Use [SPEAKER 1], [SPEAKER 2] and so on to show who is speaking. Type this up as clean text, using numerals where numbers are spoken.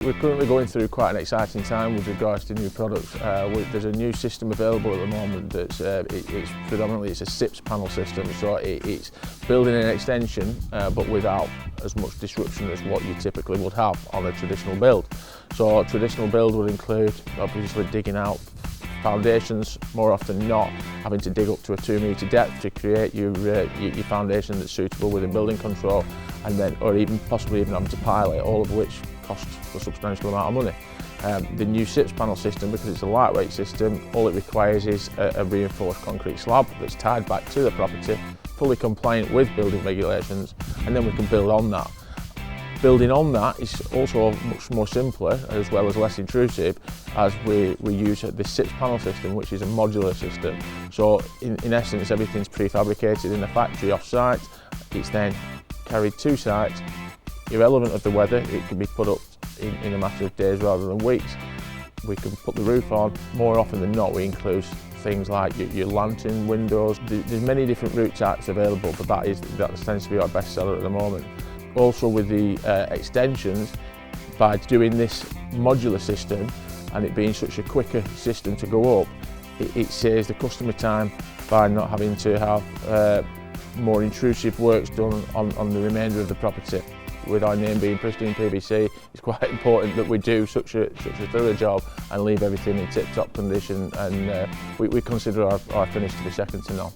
[SPEAKER 1] We're currently going through quite an exciting time with regards to new products. There's a new system available at the moment that's it's predominantly a SIPS panel system, so it's building an extension but without as much disruption as what you typically would have on a traditional build. So a traditional build would include obviously digging out foundations, more often than not having to dig up to a 2 metre depth to create your foundation that's suitable within building control, and then or even possibly even having to pile it, all of which costs a substantial amount of money. The new SIPS panel system, because it's a lightweight system, all it requires is a reinforced concrete slab that's tied back to the property, fully compliant with building regulations, and then we can build on that. Building on that is also much more simpler as well as less intrusive, as we use the SIPS panel system, which is a modular system. So in essence, everything's prefabricated in the factory off-site. It's then carried to site, irrelevant of the weather. It can be put up in a matter of days rather than weeks. We can put the roof on. More often than not, we include things like your lantern windows. There's many different route types available, but that tends to be our best seller at the moment. Also with the extensions, by doing this modular system and it being such a quicker system to go up, it saves the customer time by not having to have more intrusive works done on the remainder of the property. With our name being Pristine PVC, it's quite important that we do such a thorough job and leave everything in tip-top condition, and we consider our finish to be second to none.